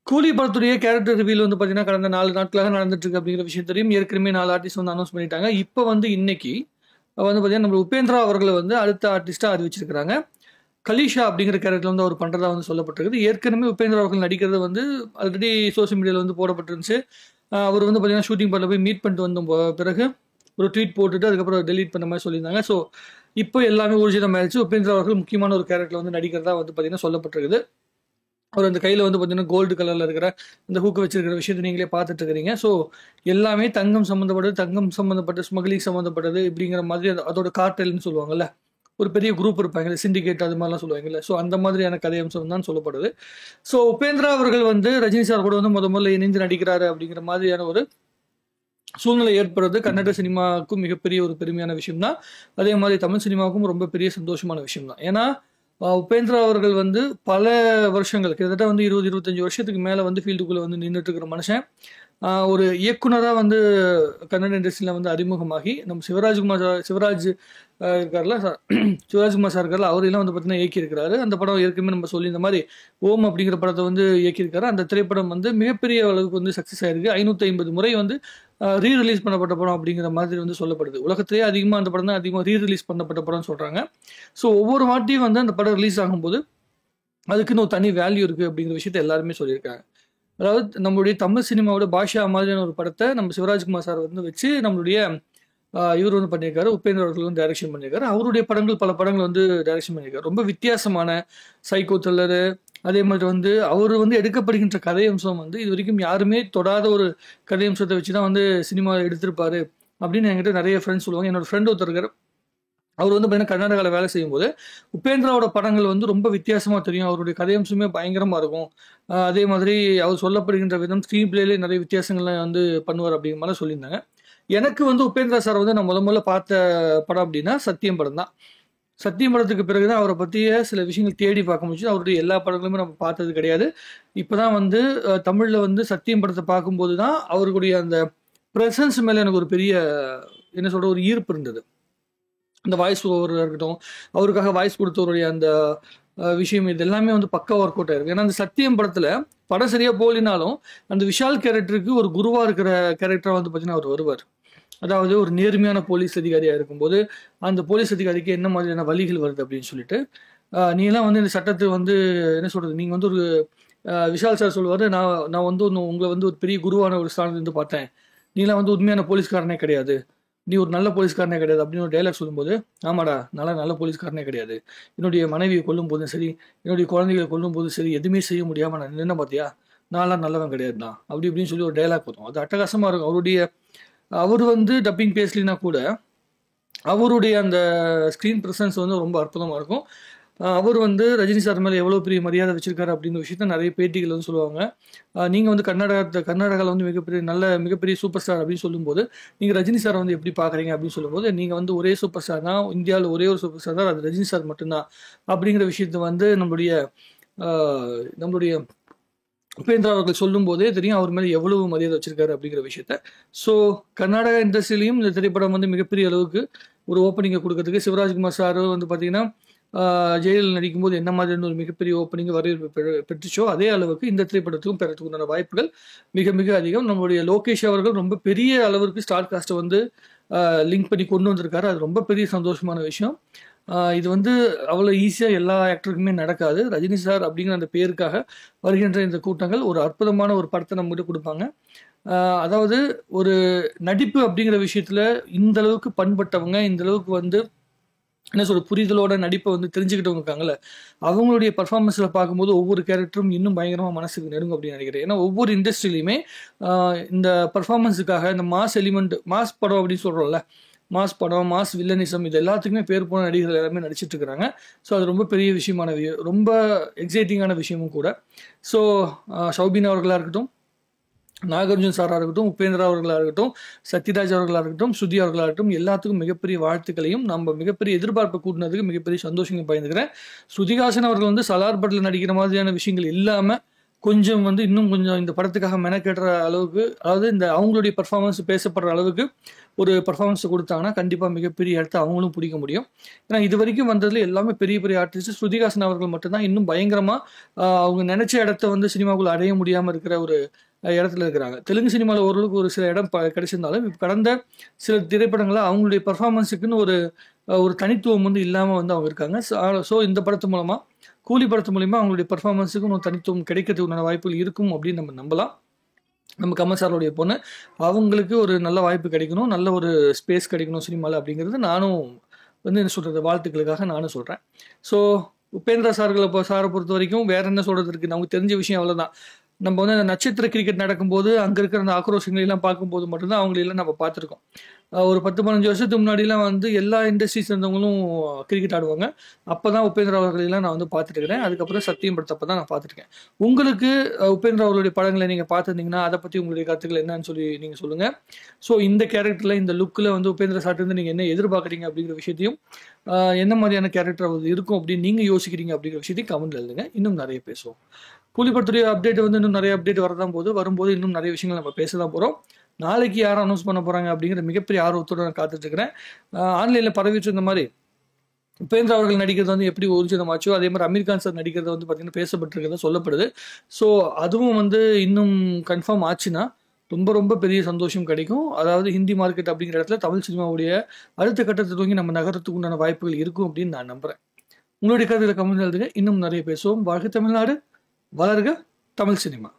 கூலி படத்துடைய character reveal வந்து பார்த்தீங்கன்னா கடந்த 4 நாட்களாக நடந்துட்டு இருக்கு அப்படிங்கிற விஷயத்தையும் ஏற்கனவே 4 ஆர்டிஸ்ட் வந்து அனௌன்ஸ் பண்ணிட்டாங்க. இப்போ வந்து இன்னைக்கு வந்து பார்த்தீங்கன்னா நம்ம உபேந்திரா அவர்களை வந்து அடுத்த ஆர்டிஸ்டாக அறிவிச்சிருக்கிறாங்க. கலீஷா அப்படிங்கிற கேரக்டர் வந்து அவர் பண்ணுறதா வந்து சொல்லப்பட்டிருக்குது. ஏற்கனவே உபேந்திரா அவர்கள் நடிக்கிறது வந்து ஆல்ரெடி சோஷியல் மீடியாவில் வந்து போடப்பட்டிருந்துச்சு. அவர் வந்து பார்த்தீங்கன்னா ஷூட்டிங் பண்ண போய் மீட் பண்ணிட்டு வந்த பிறகு ஒரு ட்வீட் போட்டுட்டு அதுக்கப்புறம் டெலீட் பண்ண மாதிரி சொல்லியிருந்தாங்க. ஸோ இப்போ எல்லாமே ஊர்ஜிதமாயிருச்சு. உபேந்திரா அவர்கள் முக்கியமான ஒரு கேரக்டர் வந்து நடிக்கிறதா வந்து பார்த்தீங்கன்னா சொல்லப்பட்டிருக்குது. அவர் அந்த கையில் வந்து பார்த்தீங்கன்னா கோல்டு கலரில் இருக்கிற இந்த ஹூக்கு வச்சிருக்கிற விஷயத்தை நீங்களே பார்த்துட்டு இருக்கிறீங்க. ஸோ எல்லாமே தங்கம் சம்மந்தப்பட்டது, தங்கம் சம்மந்தப்பட்ட ஸ்மக்லிங் சம்மந்தப்பட்டது இப்படிங்கிற மாதிரி அதோட கார்டெல்னு சொல்லுவாங்கல்ல, ஒரு பெரிய குரூப் இருப்பாங்க, சிண்டிகேட் அது மாதிரிலாம் சொல்லுவாங்கல்ல. ஸோ அந்த மாதிரியான கதை அம்சம் தான் சொல்லப்படுது. ஸோ உபேந்திரா அவர்கள் வந்து ரஜினி சார் கூட வந்து முதல்ல இணைந்து நடிக்கிறாரு அப்படிங்கிற மாதிரியான ஒரு சூழ்நிலை ஏற்படுறது கன்னட சினிமாவுக்கும் மிகப்பெரிய ஒரு பெருமையான விஷயம் தான். அதே மாதிரி தமிழ் சினிமாவுக்கும் ரொம்ப பெரிய சந்தோஷமான விஷயம் தான். ஏன்னா உபேந்திரா அவர்கள் வந்து பல வருஷங்கள் கிட்டத்தட்ட வந்து 20-25 வருஷத்துக்கு மேலே வந்து ஃபீல்டுக்குள்ளே வந்து நின்றுட்டு இருக்கிற மனுஷன். ஒரு இயக்குனராக வந்து கன்னட இண்டஸ்ட்ரியில் வந்து அறிமுகமாகி நம்ம சிவராஜ் இருக்கார்ல, சிவராஜ்குமார் சார் இருக்கார்ல, அவரெல்லாம் வந்து பார்த்தீங்கன்னா இயக்கியிருக்கிறாரு. அந்த படம் ஏற்கனவே நம்ம சொல்லி இந்த மாதிரி ஓம் அப்படிங்கிற படத்தை வந்து இயக்கியிருக்காரு. அந்த திரைப்படம் வந்து மிகப்பெரிய அளவுக்கு வந்து சக்ஸஸ் ஆயிருக்கு. 550 முறை வந்து ரீரிலீஸ் பண்ணப்பட்ட படம் அப்படிங்கிற மாதிரி வந்து சொல்லப்படுது. உலகத்திலேயே அதிகமாக அந்த படம் தான் அதிகமாக ரீரிலீஸ் பண்ணப்பட்ட படம்னு சொல்கிறாங்க. ஸோ ஒவ்வொரு வாட்டியும் வந்து அந்த படம் ரிலீஸ் ஆகும்போது அதுக்குன்னு ஒரு தனி வேல்யூ இருக்குது அப்படிங்கிற விஷயத்த எல்லாருமே சொல்லியிருக்காங்க. அதாவது நம்மளுடைய தமிழ் சினிமாவோட பாஷா மாதிரியான ஒரு படத்தை நம்ம சிவராஜ்குமார் சார் வந்து வச்சு நம்மளுடைய இவர் வந்து பண்ணியிருக்காரு. உபேந்திர அவர்கள் வந்து டைரக்ஷன் பண்ணியிருக்காரு. அவருடைய படங்கள் பல படங்கள் வந்து டைரக்ஷன் பண்ணியிருக்காரு. ரொம்ப வித்தியாசமான சைக்கோ த்ரில்லரு, அதே மாதிரி வந்து அவர் வந்து எடுக்கப்படுகின்ற கதை அம்சம் வந்து இது வரைக்கும் யாருமே தொடாத ஒரு கதை அம்சத்தை வச்சு தான் வந்து சினிமா எடுத்திருப்பாரு அப்படின்னு என்கிட்ட நிறைய ஃப்ரெண்ட்ஸ் சொல்லுவாங்க. என்னோட ஃப்ரெண்ட் ஒருத்தர் இருக்கார். அவர் வந்து பார்த்தீங்கன்னா கர்நாடகாவில் வேலை செய்யும்போது உபேந்திராவோட படங்கள் வந்து ரொம்ப வித்தியாசமாக தெரியும். அவருடைய கதையம்சமே பயங்கரமாக இருக்கும். அதே மாதிரி அவர் சொல்லப்படுகின்ற விதம் ஸ்க்ரீன் பிளேலே நிறைய வித்தியாசங்கள்லாம் வந்து பண்ணுவார் அப்படிங்கிற மாதிரி சொல்லியிருந்தாங்க. எனக்கு வந்து உபேந்திரா சார் வந்து நான் முதல்ல பார்த்த படம் அப்படின்னா சத்தியம் படம் தான். சத்தியம் படத்துக்கு பிறகுதான் அவரை பற்றிய சில விஷயங்கள் தேடி பார்க்க முடிச்சு. அவருடைய எல்லா படங்களுமே நம்ம பார்த்தது கிடையாது. இப்போதான் வந்து தமிழில் வந்து சத்தியம் படத்தை பார்க்கும்போது தான் அவருடைய அந்த ப்ரெசன்ஸ் மேலே எனக்கு ஒரு பெரிய என்ன சொல்கிற ஒரு ஈர்ப்பு இருந்தது. அந்த வாய்ஸ் ஓவராக இருக்கட்டும், அவருக்காக வாய்ஸ் கொடுத்தவருடைய அந்த விஷயம் இது எல்லாமே வந்து பக்கா ஒர்க் அவுட் ஆயிருக்கு. ஏன்னா அந்த சத்தியம் படத்தில் படம் சரியாக போலினாலும் அந்த விஷால் கேரக்டருக்கு ஒரு குருவாக இருக்கிற கேரக்டராக வந்து பார்த்தீங்கன்னா அவர் வருவார். அதாவது ஒரு நேர்மையான போலீஸ் அதிகாரியாக இருக்கும்போது அந்த போலீஸ் அதிகாரிக்கு என்ன மாதிரியான வழிகள் வருது அப்படின்னு சொல்லிட்டு நீங்களாம் வந்து இந்த சட்டத்தை வந்து என்ன சொல்கிறது, நீங்கள் வந்து ஒரு விஷால் சார் சொல்லுவார், நான் வந்து உங்களை வந்து ஒரு பெரிய குருவான ஒரு ஸ்தானத்துலேருந்து பார்த்தேன், நீங்களாம் வந்து உண்மையான போலீஸ்காரனே கிடையாது, நீ ஒரு நல்ல போலீஸ்காரனே கிடையாது அப்படின்னு ஒரு டைலாக் சொல்லும்போது, ஆமாடா நல்ல போலீஸ்காரனே கிடையாது, என்னுடைய மனைவியை கொல்லும் போதும் சரி, என்னுடைய குழந்தைகளை கொல்லும் போதும் சரி, எதுவுமே செய்ய முடியாமல் நான் என்ன பார்த்தியா, நான்லாம் நல்லவன் கிடையாதுண்ணா அப்படி இப்படின்னு சொல்லி ஒரு டைலாக் வரும். அது அட்டகாசமாக இருக்கும். அவர் வந்து டப்பிங் பேசலினா கூட அவருடைய அந்த ஸ்க்ரீன் ப்ரெசன்ஸ் வந்து ரொம்ப அற்புதமாக இருக்கும். அவர் வந்து ரஜினி சார் மேலே எவ்வளோ பெரிய மரியாதை வச்சிருக்காரு அப்படின்ற விஷயத்த நிறைய பேட்டிகள் வந்து சொல்லுவாங்க. நீங்கள் வந்து கர்நாடகாவில் வந்து மிகப்பெரிய சூப்பர் ஸ்டார் அப்படின்னு சொல்லும்போது நீங்கள் ரஜினி சாரை வந்து எப்படி பார்க்குறீங்க அப்படின்னு சொல்லும்போது, நீங்கள் வந்து ஒரே சூப்பர் ஸ்டார் தான், இந்தியாவில் ஒரே ஒரு சூப்பர் ஸ்டார் தான், அது ரஜினி சார் மட்டும்தான் அப்படிங்கிற விஷயத்த வந்து நம்மளுடைய உபேந்திரா அவர்கள் சொல்லும் போதே தெரியும் அவர் மேலே எவ்வளவு மரியாதை வச்சிருக்காரு அப்படிங்கிற விஷயத்த. ஸோ கர்நாடகா இண்டஸ்ட்ரியிலையும் இந்த திரைப்படம் வந்து மிகப்பெரிய அளவுக்கு ஒரு ஓப்பனிங்கை கொடுக்கறதுக்கு சிவராஜ்குமார் சார் வந்து பார்த்தீங்கன்னா ஜெயிலில் நடிக்கும்போது என்ன மாதிரியான ஒரு மிகப்பெரிய ஓப்பனிங் வரவேற்பு பெற்றுச்சோ அதே அளவுக்கு இந்த திரைப்படத்துக்கும் பெறத்துக்குண்டான வாய்ப்புகள் மிக மிக அதிகம். நம்மளுடைய லோகேஷ் அவர்கள் ரொம்ப பெரிய அளவிற்கு ஸ்டார் காஸ்ட்டை வந்து லிங்க் பண்ணி கொண்டு வந்திருக்காரு. அது ரொம்ப பெரிய சந்தோஷமான விஷயம். இது வந்து அவ்வளோ ஈஸியாக எல்லா ஆக்டருக்குமே நடக்காது. ரஜினி சார் அப்படிங்கிற அந்த பேருக்காக வருகின்ற இந்த கூட்டங்கள் ஒரு அற்புதமான ஒரு படத்தை நம்மகிட்ட கொடுப்பாங்க. அதாவது ஒரு நடிப்பு அப்படிங்கிற விஷயத்தில் இந்த அளவுக்கு பண்பட்டவங்க, இந்த அளவுக்கு வந்து என்ன சொல்ற புரிதலோட நடிப்பை வந்து தெரிஞ்சுக்கிட்டவங்க இருக்காங்கல்ல, அவங்களுடைய பர்ஃபார்மன்ஸில் பார்க்கும்போது ஒவ்வொரு கேரக்டரும் இன்னும் பயங்கரமாக மனசுக்கு நெருங்கும் அப்படின்னு நினைக்கிறேன். ஏன்னா ஒவ்வொரு இண்டஸ்ட்ரியிலையுமே இந்த பர்ஃபார்மன்ஸுக்காக இந்த மாஸ் எலிமெண்ட், மாஸ் படம் அப்படின்னு சொல்கிறோம்ல, மாஸ் படம், மாஸ் வில்லனிசம், இது எல்லாத்துக்குமே பேர் போன நடிகர்கள் எல்லாமே நடிச்சிட்டு இருக்கிறாங்க. ஸோ அது ரொம்ப பெரிய விஷயமான ரொம்ப எக்ஸைட்டிங்கான விஷயமும் கூட. ஸோ ஷௌபின் அவர்களாக இருக்கட்டும், நாகார்ஜுன் சாராக இருக்கட்டும், உபேந்திரா அவர்களாக இருக்கட்டும், சத்யராஜ் அவர்களாக இருக்கட்டும், ஸ்ருதி அவர்களாக இருக்கட்டும், எல்லாத்துக்கும் மிகப்பெரிய வாழ்த்துக்களையும் நம்ம மிகப்பெரிய எதிர்பார்ப்பு கூட்டினதுக்கு மிகப்பெரிய சந்தோஷங்கள் பயந்துக்கிறேன். ஸ்ருதிஹாசன் அவர்கள் வந்து சலார் படத்தில் நடிக்கிற மாதிரியான விஷயங்கள் இல்லாமல் கொஞ்சம் வந்து இன்னும் கொஞ்சம் இந்த படத்துக்காக மெனக்கெடுற அளவுக்கு, அதாவது இந்த அவங்களுடைய பெர்ஃபார்மன்ஸ் பேசப்படுற அளவுக்கு ஒரு பெர்ஃபார்மன்ஸ் கொடுத்தாங்கன்னா கண்டிப்பாக மிகப்பெரிய இடத்த அவங்களும் பிடிக்க முடியும். ஏன்னா இது வரைக்கும் வந்ததுல எல்லாமே பெரிய பெரிய ஆர்டிஸ்ட். ஸ்ருதிஹாசன் அவர்கள் மட்டும்தான் இன்னும் பயங்கரமாக அவங்க நினைச்ச இடத்த வந்து சினிமாக்குள்ள அடைய முடியாமல் இருக்கிற ஒரு இடத்துல இருக்கிறாங்க. தெலுங்கு சினிமாவில் ஓரளவுக்கு ஒரு சில இடம் கிடைச்சிருந்தாலும் இப்போ கடந்த சில திரைப்படங்களில் அவங்களுடைய பெர்ஃபார்மன்ஸுக்குன்னு ஒரு ஒரு தனித்துவம் வந்து இல்லாமல் வந்து அவங்க இருக்காங்க. ஸோ இந்த படத்து மூலமாக, கூலி படத்து மூலிமா அவங்களுடைய பெர்ஃபார்மன்ஸுக்கு ஒரு தனித்துவம் கிடைக்கிறதுக்கான வாய்ப்புகள் இருக்கும் அப்படின்னு நம்ம நம்பலாம். நம்ம கமல் சாருடைய பொண்ணு, அவங்களுக்கு ஒரு நல்ல வாய்ப்பு கிடைக்கணும், நல்ல ஒரு ஸ்பேஸ் கிடைக்கணும் சினிமாவில் அப்படிங்கிறது நானும் வந்து என்ன சொல்கிறது, வாழ்த்துக்களுக்காக நானும் சொல்கிறேன். ஸோ உபேந்திரா சாரை பொறுத்த வரைக்கும் வேற என்ன சொல்கிறது இருக்குது, நமக்கு தெரிஞ்ச விஷயம் அவ்வளோதான். நம்ம வந்து அந்த நட்சத்திர கிரிக்கெட் நடக்கும்போது அங்கே இருக்கிற அந்த ஆக்ரோஷங்களை எல்லாம் பார்க்கும்போது மட்டும்தான் அவங்களெல்லாம் நம்ம பார்த்துருக்கோம். ஒரு 10-15 வருஷத்துக்கு முன்னாடிலாம் வந்து எல்லா இண்டஸ்ட்ரீஸ் இருந்தவங்களும் கிரிக்கெட் ஆடுவாங்க. அப்போ தான் உபேந்திரா அவர்களெல்லாம் நான் வந்து பார்த்துட்டுருக்கிறேன். அதுக்கப்புறம் சத்தியம் படத்தப்போ தான் நான் பார்த்துருக்கேன். உங்களுக்கு உபேந்திரா அவர்களுடைய படங்களை நீங்கள் பார்த்துருந்தீங்கன்னா அதை பற்றி உங்களுடைய கருத்துக்கள் என்னன்னு சொல்லி நீங்கள் சொல்லுங்கள். ஸோ இந்த கேரக்டரில், இந்த லுக்கில் வந்து உபேந்திரா சார்ட்டு நீங்கள் என்ன எதிர்பார்க்குறீங்க அப்படிங்கிற விஷயத்தையும், என்ன மாதிரியான கேரக்டர் அது இருக்கும் அப்படின்னு நீங்கள் யோசிக்கிறீங்க அப்படிங்கிற விஷயத்தையும் கமெண்ட்ல எழுதுங்க. இன்னும் நிறைய பேசுவோம். கூலி படத்துடைய அப்டேட் வந்து இன்னும் நிறைய அப்டேட் வரும்போது இன்னும் நிறைய விஷயங்கள் நம்ம பேச தான் போகிறோம். நாளைக்கு யாரும் அனௌன்ஸ் பண்ண போகிறாங்க அப்படிங்கிற மிகப்பெரிய ஆர்வத்தோடு நான் காத்துட்ருக்கிறேன். ஆன்லைனில் பரவிச்சு இந்த மாதிரி உபேந்திரா அவர்கள் நடிக்கிறது வந்து எப்படி ஊர்ஜிதமாச்சோ அதே மாதிரி அமீர் கான் சார் நடிக்கிறது வந்து பார்த்தீங்கன்னா பேசப்பட்டிருக்கிறதா சொல்லப்படுது. ஸோ அதுவும் வந்து இன்னும் கன்ஃபார்ம் ஆச்சுன்னா ரொம்ப ரொம்ப பெரிய சந்தோஷம் கிடைக்கும். அதாவது ஹிந்தி மார்க்கெட் அப்படிங்கிற இடத்துல தமிழ் சினிமாவுடைய அடுத்த கட்டத்தை தூங்கி நம்ம நகரத்துக்கு உண்டான வாய்ப்புகள் இருக்கும் அப்படின்னு நான் நம்புகிறேன். உங்களுடைய கருத்துல கமெண்ட் எழுதுங்க. இன்னும் நிறைய பேசுவோம். வாழ்க தமிழ்நாடு, வளர்க தமிழ் சினிமா.